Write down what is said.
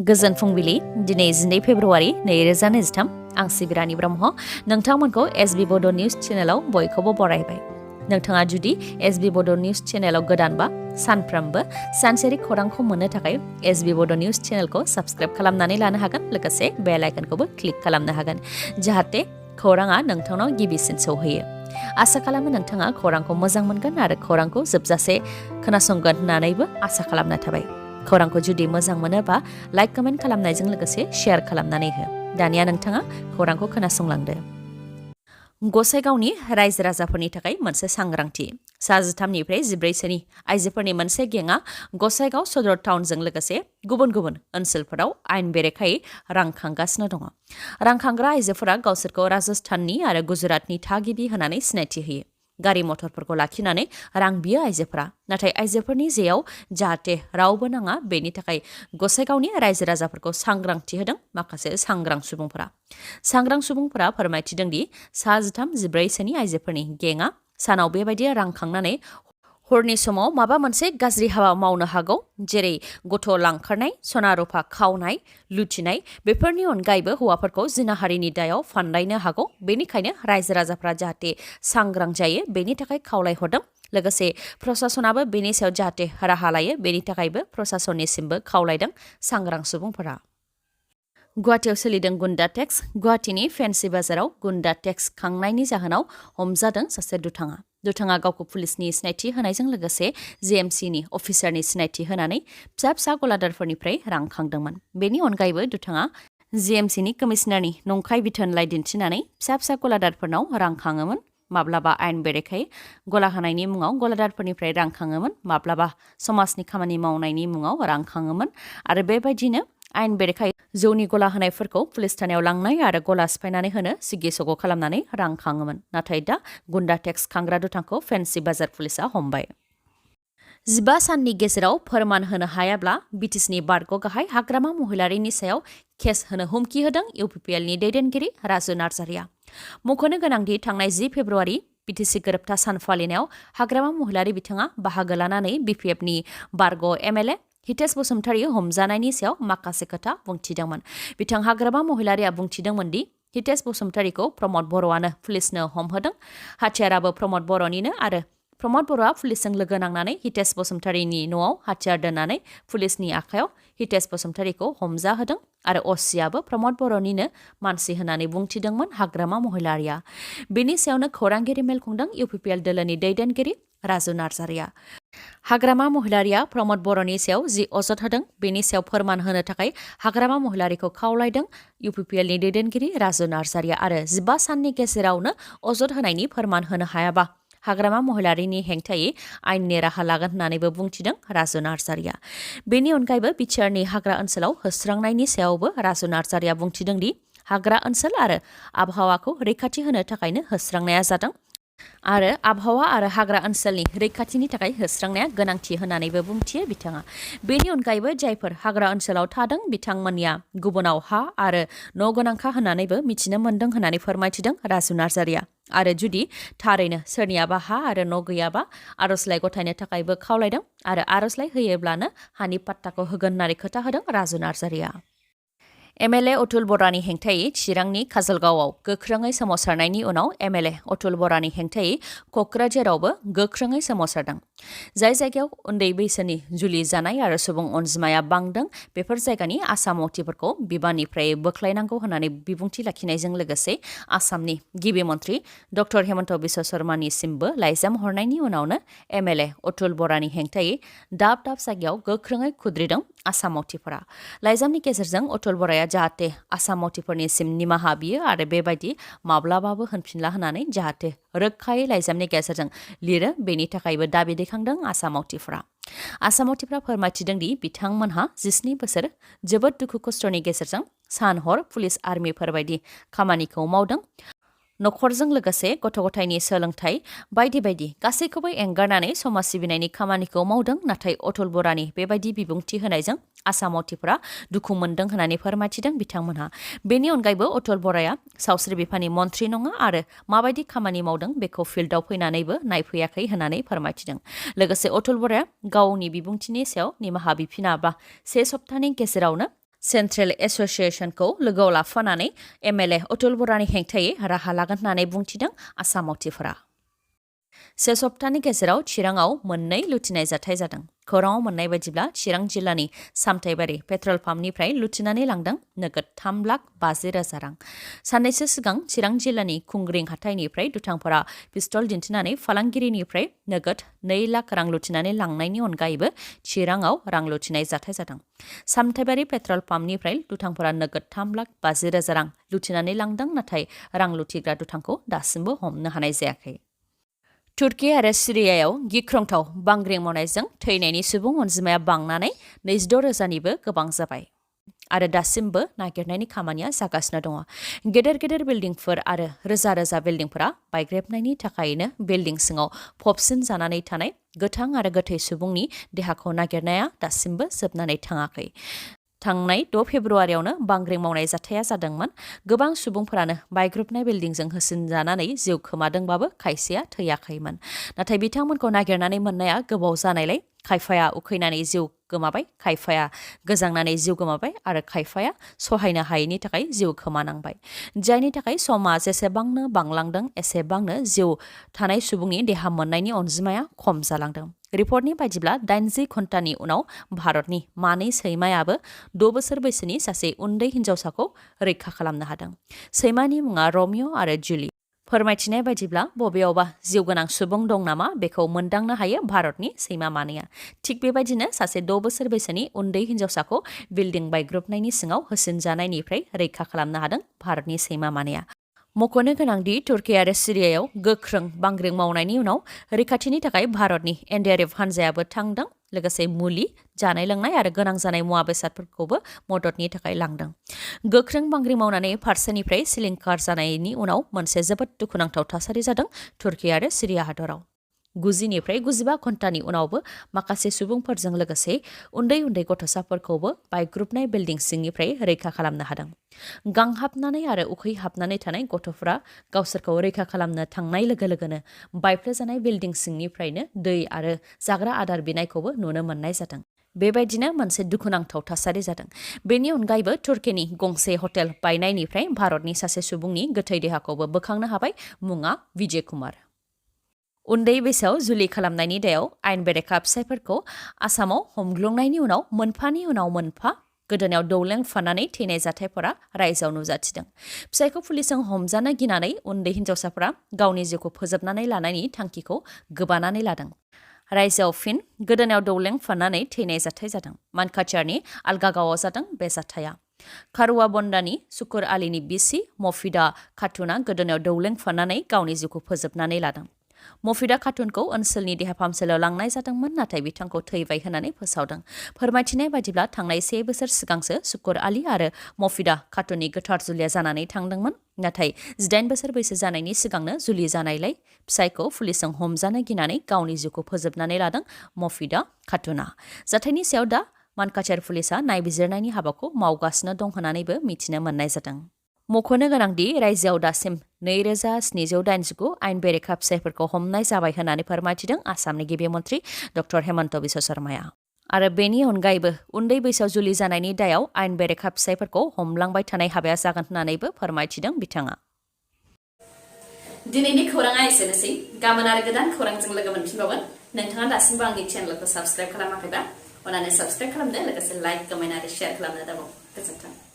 गोजोन फुंबिलि दिनै 12 फेब्रुवारि 2023 आं सिबिरानि ब्रह्म नोंथांमोनखौ एसबी बड' निउज चेनेलाव बयखौबो बरायबाय। नोंथाङा जुदि एसबी बड' निउज चेनेलाव गोदानबा सानफ्रोमबो सानसेरि खौरांखौ मोननो थाखाय एसबी बड' निउज चेनेलखौ साबस्क्राइब खालामनानै लानो हागोन, लोगोसे बेल आइकनखौबो क्लिक खालामनो हागोन जाहाथे खौराङा नोंथांनाव गिबिसिन सौहैयो। आसा खालामो नोंथाङा खौरांखौ मोजां मोनगोन आरो खौरांखौ जोबजासे खोनासंगोन होननानैबो आसा खालामना थाबाय। खौरांखौ जुदि मोजां मोनोबा लाइक कमेन्ट खालामनायजों लोगोसे शेयार खालामनानै हो। दानिया नोंथाङा खौरांखौ खोनासंलांदो। गसाइगावनि रायजो राजाफोरनि थाखाय मोनसे सांग्रांथि। सा 13निफ्राय 14सोनि आइजोफोरनि मोनसे गेंआ गसाइगाव सदर टाउनजों लोगोसे गुबुन गुबुन ओनसोलफोराव आयेन बेरेखायै रां खांगासिनो दङ। रां खांग्रा आइजोफोरा गावसोरखौ राजस्थाननि आरो गुजरातनि थागिबि होनानै सिनायथि होयो। गारि मथरफोरखौ लाखिनानै रां बियो आइजोफोरा। नाथाय आइजोफोरनि जेयाव जाहाथे रावबो नाङा बेनि थाखाय गसाइगावनि रायजो राजाफोरखौ सांग्रांथि होदों माखासे सांग्रां सुबुंफोरा। सांग्रां सुबुंफोरा फोरमायथिदों दि सा 13-14सोनि आइजोफोरनि गेंआ सानाव बेबायदि रां खांनानै हरनि समाव माबा मोनसे गाज्रि हाबा मावनो हागौ, जेरै गथ' लांखारनाय, सना रुफा खावनाय, लुथिनाय। बेफोरनि अनगायैबो हौवाफोरखौ जिनाहारिनि दायाव फान्दायनो हागौ। बेनिखायनो रायजो राजाफ्रा जाहाथे सांग्रां जायो बेनि थाखाय खावलायहरदों। लोगोसे प्रशासनाबो बेनि सायाव जाहाथे राहा लायो बेनि थाखायबो प्रशासननिसिमबो खावलायदों सांग्रां सुबुंफोरा। गुवाहाटीआव सोलिदों गुन्डा टेक्स। गुवाहाटीनि फेन्सि बाजाराव गुन्डा टेक्स खांनायनि जाहोनाव हमजादों सासे दुथाङा। दुथाङा गावखौ पुलिसनि सिनायथि होनायजों लोगोसे जेएमसिनि अफिसारनि सिनायथि होनानै फिसा फिसा गलादारफोरनिफ्राय रां खांदोंमोन। बेनि अनगायैबो दुथाङा जेएमसिनि कमिशनारनि नंखाय बिथोनलाइ दिन्थिनानै फिसा फिसा गलादारफोरनाव रां खाङोमोन। माब्लाबा आयेन बेरेखायै गला होनायनि मुङाव गलादारफोरनिफ्राय रां खाङोमोन, माब्लाबा समाजनि खामानि मावनायनि मुङाव रां खाङोमोन आरो बेबायदिनो आयेन बेरेखायै जौनि गला होनायफोरखौ पुलिस थानायाव लांनाय आरो गला सिफायनानै होनो सिगि सग' खालामनानै रां खाङोमोन। नाथाय दा गुन्डा टेक्स खांग्रा दुथांखौ फेन्सि बाजार पुलिसा हमबाय। 15 साननि गेजेराव फोरमान होनो हायाब्ला बिटिसिनि बारग' गाहाय हाग्रामा महिलारिनि सायाव केस होनो हुमखि होदों इउपिपिएलनि दैदेनगिरि राजु नार्जारिया। मख'नो गोनांदि थांनाय 10 फेब्रुवारि बिटिसि गोरोबथा सान फालिनायाव हाग्रामा महिलारि बिथाङा बाहागो लानानै बिपिएफनि बारग' एमएलए हितेश बसुमतारी हमजानायनि सायाव माखासे खोथा बुंथिदोंमोन। बिथां हाग्रामा महिलारिया बुंथिदोंमोन दि हितेश बसुमतारीखौ प्रमद बर'आनो पुलिसनो हमहोदों। हाथियाराबो प्रमद बर'निनो आरो प्रमद बर'आ पुलिसजों लोगो नांनानै हितेश बसुमतारीनि न'आव हाथियार दोननानै पुलिसनि आखायाव हितेश बसुमतारीखौ हमजाहोदों आरो असियाबो प्रमद बर'निनो मानसि होननानै बुंथिदोंमोन हाग्रामा महिलारिया। बेनि सायावनो खौरांगिरि मेल खुंदों इउपिपिएल दोलोनि दैदेनगिरि राजु नार्जारिया। हाग्रामा महिलारिया प्रमद बर'नि सायाव जि अजद होदों बेनि सायाव फोरमान होनो थाखाय हाग्रामा महिलारिखौ खावलायदों इउपिपिएलनि दैदेनगिरि राजु नार्जारिया आरो 15 साननि गेजेरावनो अजद होनायनि फोरमान होनो हायाबा हाग्रामा महिलारिनि हेंथायै आयेननि राहा लागोन होननानैबो बुंथिदों राजु नार्जारिया। बेनि अनगायैबो बिटिआरनि हाग्रा ओनसोलाव होस्रांनायनि सायावबो राजु नार्जारिया बुंथिदों दि हाग्रा ओनसोल आरो आबहावाखौ रैखाथि होनो थाखायनो होस्रांनाया जादों आरो आबहावा आरो हाग्रा ओनसोलनि रैखाथिनि थाखाय होस्रांनाया गोनांथि होननानैबो बुंथियो बिथाङा। बेनि अनगायैबो जायफोर हाग्रा ओनसोलाव थादों बिथांमोननिया गुबुनाव हा आरो न' गोनांखा होननानैबो मिथिनो मोन्दों होननानै फोरमायथिदों राजु नार्जारिया। आरो जुदि थारैनो सोरनियाबा हा आरो न' गैयाबा आर'जलाइ गथायनो थाखायबो खावलायदों आरो आर'जलाइ होयोब्लानो हानि पाट्टाखौ होगोन होननानै खोथा होदों राजु नार्जारिया। एमएलए अतुल बरानि हेंथायै चिरांनि काजलगावआव गोख्रोङै सोमावसारनायनि उनाव एमएलए अतुल बरानि हेंथायै क'क्राझारावबो गोख्रोङै सोमावसारदों। जाय जायगायाव उन्दै बैसोनि जुलि जानाय आरो सुबुं अनजिमाया बांदों बेफोर जायगानि आसाम मन्थ्रिफोरखौ बिबाननिफ्राय बोख्लायनांगौ होननानै बिबुंथि लाखिनायजों लोगोसे आसामनि गिबि मन्थ्रि डक्टर हेमन्त बिश्व शर्मानिसिमबो लाइजाम हरनायनि उनावनो एमएलए अतुल बरानि हेंथायै दाब दाब जायगायाव गोख्रोङै खुद्रिदों आसाम मन्थ्रिफोरा। लाइजामनि गेजेरजों अतुल बराया जाहाथे आसाम मन्थ्रिफोरनिसिम निमाहा बियो आरो बेबायदि माब्लाबाबो होनफिनला होननानै जाहाथे रोखायै लाइजामनि गेजेरजों लिरो बेनि थाखायबो दाबि दैखांदों आसाम मन्थ्रिफोरा। आसाम मन्थ्रिफोरा फोरमायथिदों दि बिथांमोनहा 17 बोसोर जोबोद दुखु खस्थ'नि गेजेरजों सान हर पुलिस आर्मिफोरबायदि खामानिखौ मावदों। नखरजों लोगोसे गथ' गथायनि सोलोंथाइ बायदि बायदि गासैखौबो एंगारनानै समाज सिबिनायनि खामानिखौ मावदों। नाथाय अतुल बरानि बेबायदि बिबुंथि होनायजों आसाम मन्थ्रिफोरा दुखु मोनदों होननानै फोरमायथिदों बिथांमोनहा। बेनि अनगायैबो अतुल बराया सावस्रि बिफाननि मन्थ्रि नङा आरो माबायदि खामानि मावदों बेखौ फिल्डआव फैनानैबो नायफैयाखै होननानै फोरमायथिदों। लोगोसे अतुल बराया गावनि बिबुंथिनि सायाव निमाहा बिफिनाबा 1 सप्ताहनि गेजेरावनो सेन्ट्रेल एसोसिएशनखौ लोगोआव लाफानानै एमएलए अतुल बरानि हेंथायै राहा लागोन होननानै बुंथिदों आसाम मावथिफोरा। से सप्तानि गेजेराव चिराङाव मोननै लुथिनाय जाथाय जादों। खौराङाव मोननाय बायदिब्ला चिरां जिल्लानि सामथाइबारि पेट्रल पाम्पनिफ्राय लुथिनानै लांदों नोगोद 3,50,000 रां। साननैसो सिगां चिरां जिल्लानि खुंग्रिं हाथाइनिफ्राय दुथांफोरा पिस्तल दिन्थिनानै फालांगिरिनिफ्राय नोगोद 2 लाख रां लुथिनानै लांनायनि अनगायैबो चिराङाव रां लुथिनाय जाथाय जादों। सामथाइबारि पेट्रल पाम्पनिफ्राय दुथांफोरा नोगोद 3,50,000 रां लुथिनानै लांदों, नाथाय रां लुथिग्रा दुथांखौ दासिमबो हमनो हानाय जायाखै। तुर्की आरो सिरियायाव गिख्रंथाव बांग्रिं मावनायजों थैनायनि सुबुं अनजिमाया बांनानै 26,000निबो गोबां जाबाय आरो दासिमबो नागिरनायनि खामानिया जागासिनो दङ। गेदेर गेदेर बिल्डिंफोर आरो रोजा रोजा बिल्डिंफोरा बायग्रेबनायनि थाखायनो बिल्डिं सिङाव फबसिन जानानै थानाय गोथां आरो गोथै सुबुंनि देहाखौ नागिरनाया दासिमबो जोबनानै थाङाखै। थांनाय 6 फेब्रुआरियावनो बांग्रिं मावनाय जाथाया जादोंमोन। गोबां सुबुंफोरानो बायग्रुबनाय बिल्डिंजों होसिनजानानै जिउ खोमादोंबाबो खायसेया थैयाखैमोन। नाथाय बिथांमोनखौ नागिरनानै मोननाया गोबाव जानायलाय खायफाया उखैनानै जिउ गोमाबाय, खायफाया गोजांनानै जिउ गोमाबाय आरो खायफाया सहायनो हायैनि थाखाय जिउ खोमानांबाय। जायनि थाखाय समा जेसेबांनो बांलांदों एसेबांनो जिउ थानाय सुबुंनि देहा मोननायनि अनजिमाया खम जालांदों। रिपर्टनि बायदिब्ला 80 घन्टानि उनाव भारतनि मानै सैमायाबो 6 बोसोर बैसोनि सासे उन्दै हिन्जावसाखौ रैखा खालामनो हादों। सैमानि मुङा रमिअ आरो जुलि। फोरमायथिनाय बायदिब्ला बबेयावबा जिउ गोनां सुबुं दं नामा बेखौ मोनदांनो हायो भारतनि सैमा मानैया। थिग बेबायदिनो सासे 6 बोसोर बैसोनि उन्दै हिन्जावसाखौ बिल्डिं बायग्रुबनायनि सिङाव होसिनजानायनिफ्राय रैखा खालामनो हादों भारतनि सैमा मानैया। मख'नो गोनांदि तुर्की आरो सिरियायाव गोख्रों बांग्रिं मावनायनि उनाव रैखाथिनि थाखाय भारतनि एनडीआरएफ हान्जायाबो थांदों, लोगोसे मुलि, जानाय लोंनाय आरो गोनां जानाय मुवा बेसादफोरखौबो मददनि थाखाय लांदों। गोख्रों बांग्रिं मावनानै फारसेनिफ्राय सिलिंखार जानायनि उनाव मोनसे जोबोद दुखुनांथाव थासारि जादों तुर्की आरो सिरिया हादराव। 90निफ्राय 95 घन्टानि उनावबो माखासे सुबुंफोरजों लोगोसे उन्दै उन्दै गथ'साफोरखौबो बायग्रुबनाय बिल्डिं सिंनिफ्राय रैखा खालामनो हादों। गांहाबनानै आरो उखैहाबनानै थानाय गथ'फोरा गावसोरखौ रैखा खालामनो थांनाय लोगो लोगोनो बायफ्लेजानाय बिल्डिं सिंनिफ्रायनो दै आरो जाग्रा आदार बिनायखौबो नुनो मोननाय जादों। बेबायदिनो मोनसे दुखुनांथाव थासारि जादों। बेनि अनगायैबो तुर्कीनि गंसे हटेल बायनायनिफ्राय भारतनि सासे सुबुंनि गोथै देहाखौबो बोखांनो हाबाय। मुङा विजय कुमार। उन्दै बैसोआव जुलि खालामनायनि दायाव आयेन बेरेखा फिसायफोरखौ आसामाव हमग्लुंनायनि उनाव मोनफानि उनाव मोनफा गोदोनायाव दौलेंफानानै थैनाय जाथायफोरा रायजोआव नुजाथिदों। फिसायखौ पुलिसजों हमजानो गिनानै उन्दै हिन्जावसाफोरा गावनि जिउखौ फोजोबनानै लानायनि थांखिखौ गोबानानै लादों। रायजोआव फिन गोदोनायाव दौलेंफानानै थैनाय जाथाय जादों। मानकाचारनि आलगागावआव जादों बे जाथाया। खारुवा बन्दानि सुकुर आलीनि बिसि मफिदा खातुना गोदोनायाव दौलेंफानानै गावनि जिउखौ फोजोबनानै लादों। मफिदा खातुनखौ ओनसोलनि देहा फाहामसालियाव लांनाय जादोंमोन, नाथाय बिथांखौ थैबाय होननानै फोसावदों। फोरमायथिनाय बायदिब्ला थांनाय 1 बोसोर सिगांसो सुकुर आली आरो मफिदा खातुननि गोथार जुलिया जानानै थांदोंमोन, नाथाय 18 बोसोर बैसो जानायनि सिगांनो जुलि जानायलाय फिसायखौ पुलिसजों हमजानो गिनानै गावनि जिउखौ फोजोबनानै लादों मफिदा खातुना। जाथायनि सायाव दा मानकाचार पुलिसआ नायबिजिरनायनि हाबाखौ मावगासिनो दं होननानैबो मिथिनो मोननाय जादों। मख'नो गोनांदि रायजोआव दासिम 2789 आयेन बेरेखा फिसायफोरखौ हमनाय जाबाय होननानै फोरमायथिदों आसामनि गिबि मन्त्रि डक्टर हेमन्त बिश्व शर्माया। आरो बेनि अनगायैबो उन्दै बैसोआव जुलि जानायनि दायाव आयेन बेरेखा फिसायफोरखौ हमलांबाय थानाय हाबाया जागोन होननानैबो फोरमायथिदों बिथाङा। दिनैनि खौराङा एसेनोसै। गाबोन आरो गोदान खौरांजों लोगो मोनफिनबावगोन। नोंथाङा दासिमबो आंनि चेनेलखौ साबस्क्राइब खालामाखैबा अन्नानै साबस्क्राइब खालामदो, लोगोसे लाइक, कमेन्ट आरो शेयार खालामनो दाबाव। गोजोन्थों।